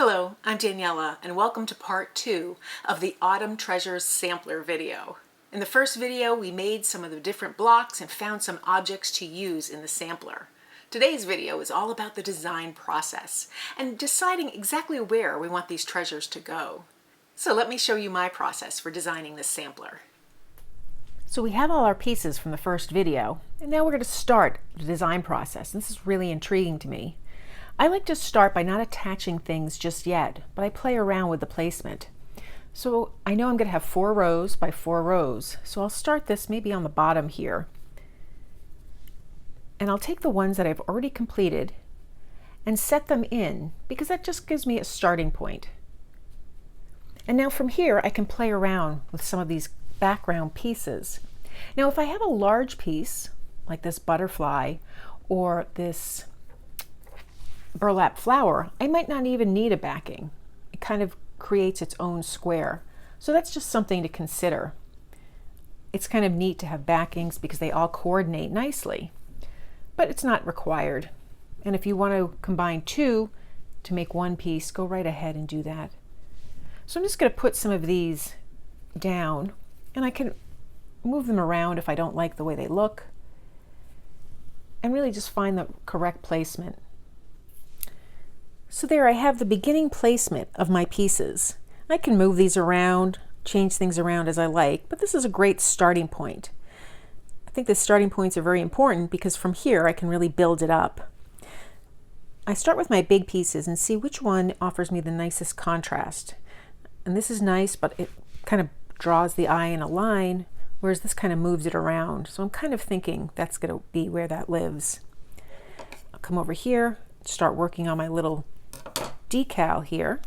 Hello, I'm Daniela, and welcome to part 2 of the Autumn Treasures sampler video. In the first video, we made some of the different blocks and found some objects to use in the sampler. Today's video is all about the design process and deciding exactly where we want these treasures to go. So let me show you my process for designing this sampler. So we have all our pieces from the first video, and now we're going to start the design process. This is really intriguing to me. I like to start by not attaching things just yet, but I play around with the placement. So I know I'm going to have 4 rows by 4 rows, so I'll start this maybe on the bottom here. And I'll take the ones that I've already completed and set them in, because that just gives me a starting point. And now from here I can play around with some of these background pieces. Now if I have a large piece, like this butterfly or this burlap flower, I might not even need a backing. It kind of creates its own square. So that's just something to consider. It's kind of neat to have backings because they all coordinate nicely, but it's not required. And if you want to combine 2 to make one piece, go right ahead and do that. So I'm just going to put some of these down, and I can move them around if I don't like the way they look, and really just find the correct placement. So there I have the beginning placement of my pieces. I can move these around, change things around as I like, but this is a great starting point. I think the starting points are very important because from here I can really build it up. I start with my big pieces and see which one offers me the nicest contrast. And this is nice, but it kind of draws the eye in a line, whereas this kind of moves it around. So I'm kind of thinking that's going to be where that lives. I'll come over here, start working on my little decal here.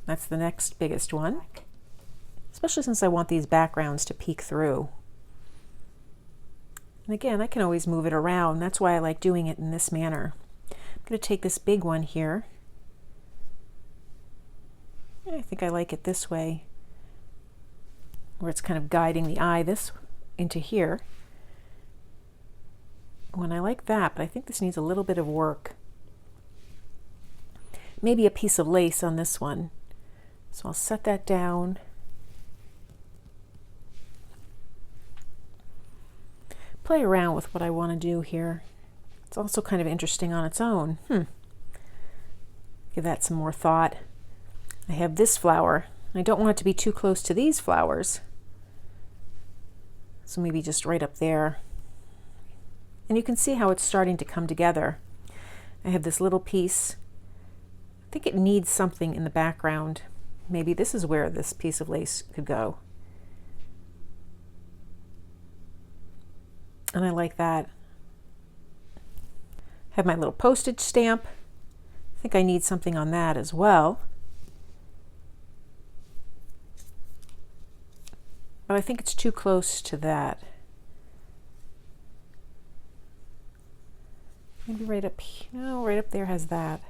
That's the next biggest one, especially since I want these backgrounds to peek through. And again, I can always move it around. That's why I like doing it in this manner. I'm going to take this big one here. I think I like it this way, where it's kind of guiding the eye this into here. When I like that, but I think this needs a little bit of work. Maybe a piece of lace on this one. So I'll set that down. Play around with what I want to do here. It's also kind of interesting on its own. Give that some more thought. I have this flower. I don't want it to be too close to these flowers. So maybe just right up there. And you can see how it's starting to come together. I have this little piece. I think it needs something in the background. Maybe this is where this piece of lace could go. And I like that. I have my little postage stamp. I think I need something on that as well. But I think it's too close to that. Maybe right up here. No, right up there has that.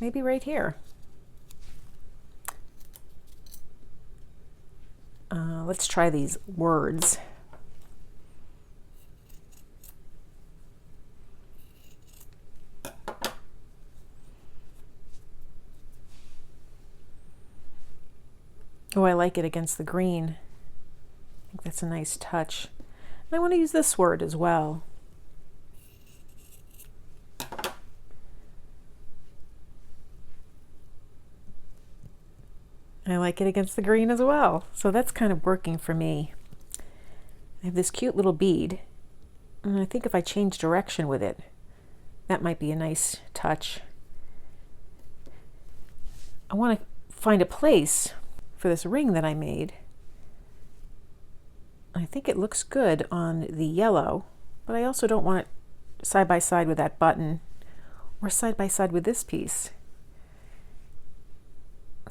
Maybe right here. Let's try these words. Oh, I like it against the green. I think that's a nice touch. And I want to use this word as well. I like it against the green as well. So that's kind of working for me. I have this cute little bead, and I think if I change direction with it, that might be a nice touch. I want to find a place for this ring that I made. I think it looks good on the yellow, but I also don't want it side by side with that button or side by side with this piece.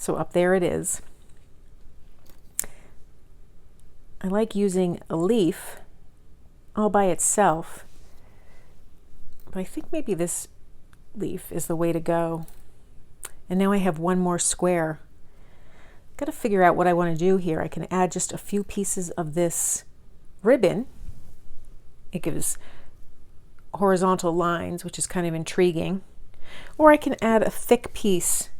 So up there it is. I like using a leaf all by itself, but I think maybe this leaf is the way to go. And now I have one more square. Got to figure out what I want to do here. I can add just a few pieces of this ribbon. It gives horizontal lines, which is kind of intriguing. Or I can add a thick piece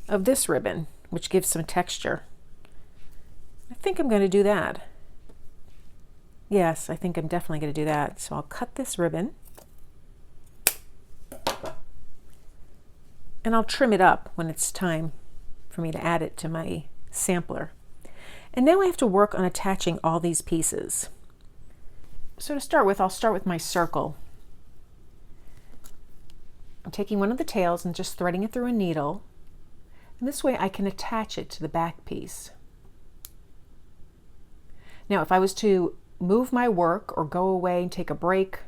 of this ribbon, which gives some texture. I think I'm going to do that. Yes, I think I'm definitely going to do that. So I'll cut this ribbon and I'll trim it up when it's time for me to add it to my sampler. And now I have to work on attaching all these pieces. So to start with, I'll start with my circle. I'm taking one of the tails and just threading it through a needle. And this way I can attach it to the back piece. Now, if I was to move my work or go away and take a break,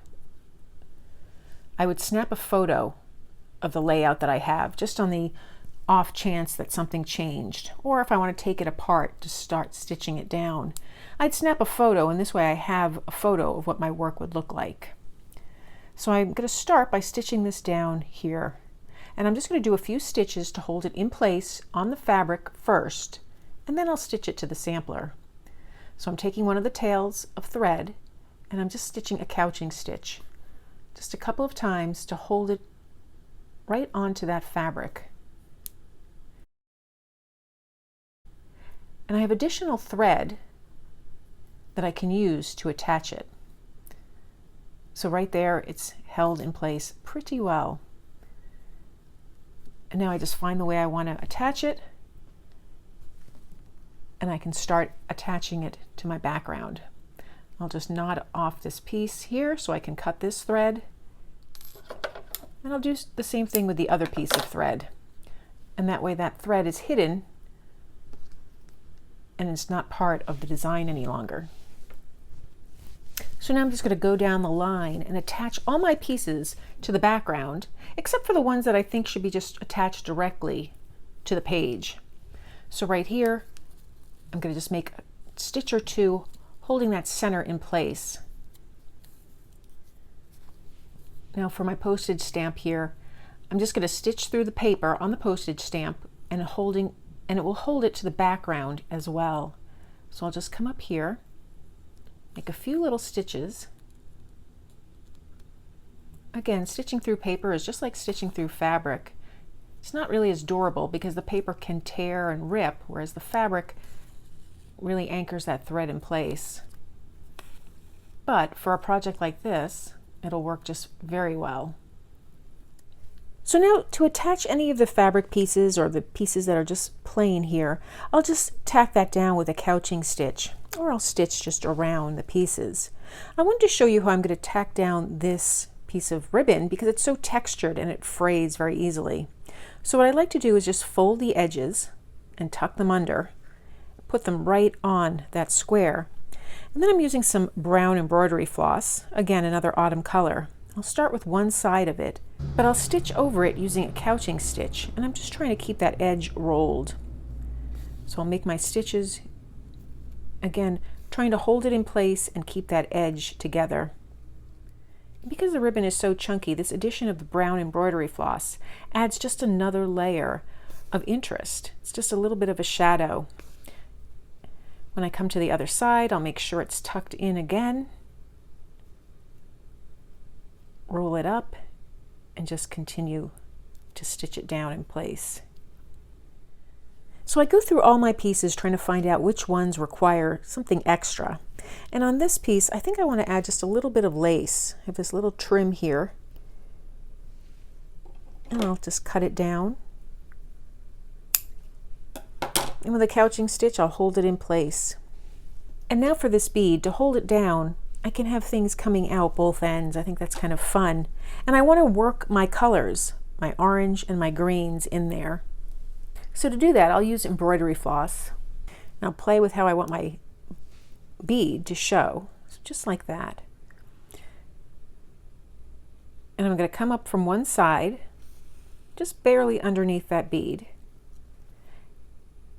I would snap a photo of the layout that I have, just on the off chance that something changed. Or if I want to take it apart to start stitching it down, I'd snap a photo, and this way I have a photo of what my work would look like. So I'm going to start by stitching this down here. And I'm just going to do a few stitches to hold it in place on the fabric first, and then I'll stitch it to the sampler. So I'm taking one of the tails of thread and I'm just stitching a couching stitch just a couple of times to hold it right onto that fabric. And I have additional thread that I can use to attach it. So right there, it's held in place pretty well. And now I just find the way I want to attach it, and I can start attaching it to my background. I'll just knot off this piece here so I can cut this thread. And I'll do the same thing with the other piece of thread. And that way that thread is hidden and it's not part of the design any longer. So now I'm just going to go down the line and attach all my pieces to the background, except for the ones that I think should be just attached directly to the page. So right here, I'm going to just make a stitch or two holding that center in place. Now for my postage stamp here, I'm just going to stitch through the paper on the postage stamp and it will hold it to the background as well. So I'll just come up here, make a few little stitches. Again, stitching through paper is just like stitching through fabric. It's not really as durable because the paper can tear and rip, whereas the fabric really anchors that thread in place. But for a project like this, it'll work just very well. So now to attach any of the fabric pieces or the pieces that are just plain here, I'll just tack that down with a couching stitch, or I'll stitch just around the pieces. I wanted to show you how I'm going to tack down this piece of ribbon because it's so textured and it frays very easily. So what I like to do is just fold the edges and tuck them under, put them right on that square. And then I'm using some brown embroidery floss, again another autumn color. I'll start with one side of it, but I'll stitch over it using a couching stitch, and I'm just trying to keep that edge rolled. So I'll make my stitches, again trying to hold it in place and keep that edge together. Because the ribbon is so chunky, this addition of the brown embroidery floss adds just another layer of interest. It's just a little bit of a shadow. When I come to the other side, I'll make sure it's tucked in again, roll it up, and just continue to stitch it down in place. So I go through all my pieces trying to find out which ones require something extra. And on this piece, I think I want to add just a little bit of lace. I have this little trim here, and I'll just cut it down. And with a couching stitch, I'll hold it in place. And now for this bead, to hold it down, I can have things coming out both ends. I think that's kind of fun. And I want to work my colors, my orange and my greens in there. So to do that, I'll use embroidery floss. And I'll play with how I want my bead to show, so just like that. And I'm going to come up from one side, just barely underneath that bead.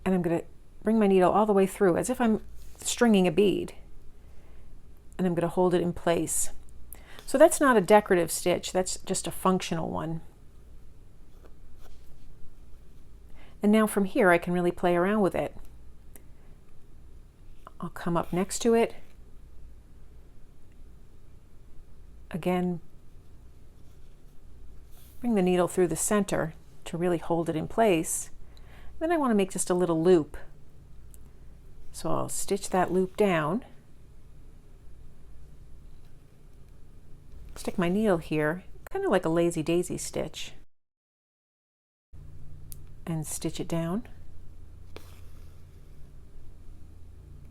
And I'm going to bring my needle all the way through as if I'm stringing a bead. And I'm going to hold it in place. So that's not a decorative stitch, that's just a functional one. And now from here I can really play around with it. I'll come up next to it. Again, bring the needle through the center to really hold it in place. Then I want to make just a little loop. So I'll stitch that loop down. Stick my needle here, kind of like a lazy daisy stitch, and stitch it down.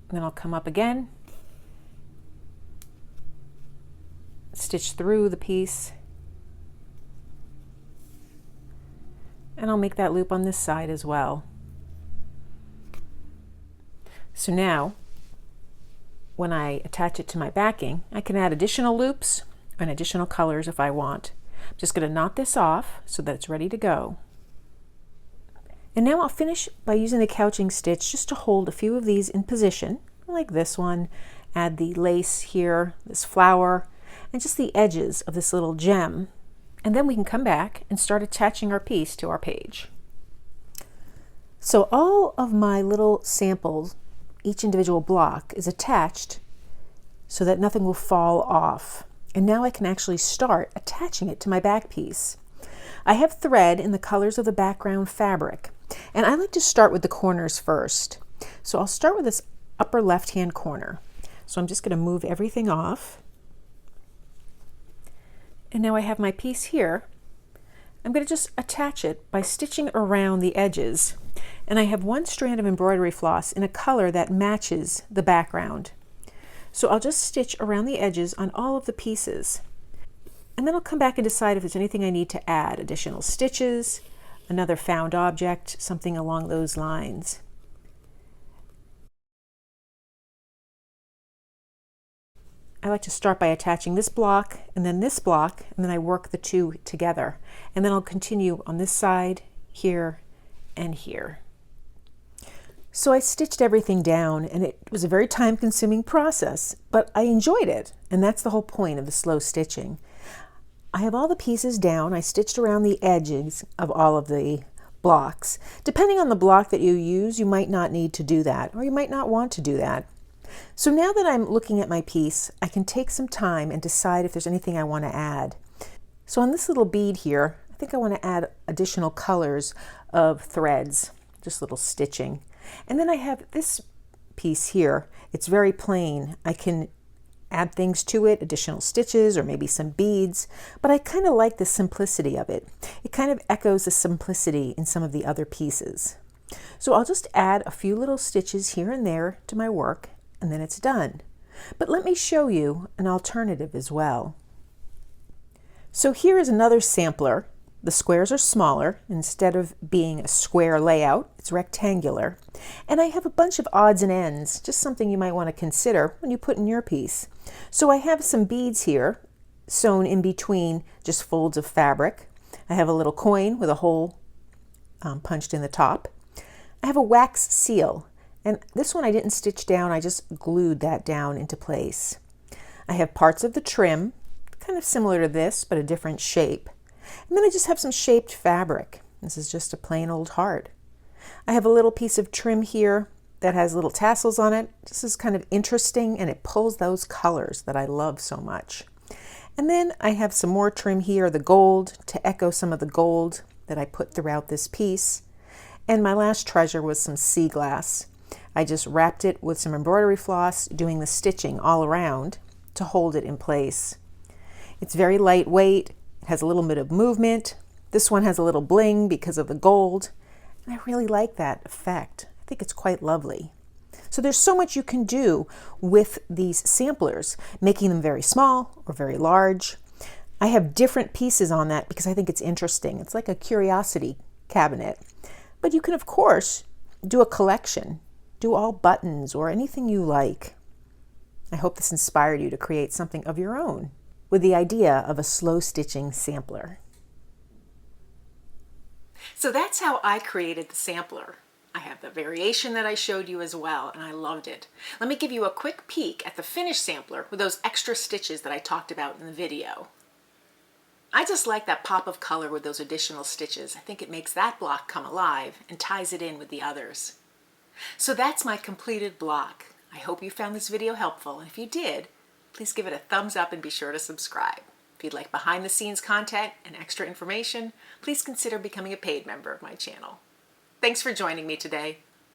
And then I'll come up again, stitch through the piece, and I'll make that loop on this side as well. So now, when I attach it to my backing, I can add additional loops and additional colors if I want. I'm just going to knot this off so that it's ready to go. And now I'll finish by using the couching stitch just to hold a few of these in position, like this one. Add the lace here, this flower, and just the edges of this little gem. And then we can come back and start attaching our piece to our page. So all of my little samples, each individual block, is attached so that nothing will fall off. And now I can actually start attaching it to my back piece. I have thread in the colors of the background fabric, and I like to start with the corners first. So I'll start with this upper left-hand corner. So I'm just going to move everything off. And now I have my piece here. I'm going to just attach it by stitching around the edges. And I have one strand of embroidery floss in a color that matches the background. So I'll just stitch around the edges on all of the pieces. And then I'll come back and decide if there's anything I need to add, additional stitches, another found object, something along those lines. I like to start by attaching this block and then this block, and then I work the two together. And then I'll continue on this side, here, and here. So I stitched everything down, and it was a very time-consuming process, but I enjoyed it, and that's the whole point of the slow stitching. I have all the pieces down. I stitched around the edges of all of the blocks. Depending on the block that you use, you might not need to do that, or you might not want to do that. So now that I'm looking at my piece, I can take some time and decide if there's anything I want to add. So on this little bead here, I think I want to add additional colors of threads, just little stitching. And then I have this piece here. It's very plain. I can add things to it, additional stitches or maybe some beads, but I kind of like the simplicity of it. It kind of echoes the simplicity in some of the other pieces. So I'll just add a few little stitches here and there to my work, and then it's done. But let me show you an alternative as well. So here is another sampler. The squares are smaller. Instead of being a square layout, it's rectangular. And I have a bunch of odds and ends, just something you might want to consider when you put in your piece. So I have some beads here sewn in between just folds of fabric. I have a little coin with a hole punched in the top. I have a wax seal, and this one I didn't stitch down, I just glued that down into place. I have parts of the trim, kind of similar to this, but a different shape. And then I just have some shaped fabric. This is just a plain old heart. I have a little piece of trim here that has little tassels on it. This is kind of interesting, and it pulls those colors that I love so much. And then I have some more trim here, the gold, to echo some of the gold that I put throughout this piece. And my last treasure was some sea glass. I just wrapped it with some embroidery floss, doing the stitching all around to hold it in place. It's very lightweight. It has a little bit of movement. This one has a little bling because of the gold. And I really like that effect. I think it's quite lovely. So there's so much you can do with these samplers, making them very small or very large. I have different pieces on that because I think it's interesting. It's like a curiosity cabinet. But you can, of course, do a collection. Do all buttons or anything you like. I hope this inspired you to create something of your own with the idea of a slow stitching sampler. So that's how I created the sampler. I have the variation that I showed you as well, and I loved it. Let me give you a quick peek at the finished sampler with those extra stitches that I talked about in the video. I just like that pop of color with those additional stitches. I think it makes that block come alive and ties it in with the others. So that's my completed block. I hope you found this video helpful, and if you did, please give it a thumbs up and be sure to subscribe. If you'd like behind the scenes content and extra information, please consider becoming a paid member of my channel. Thanks for joining me today.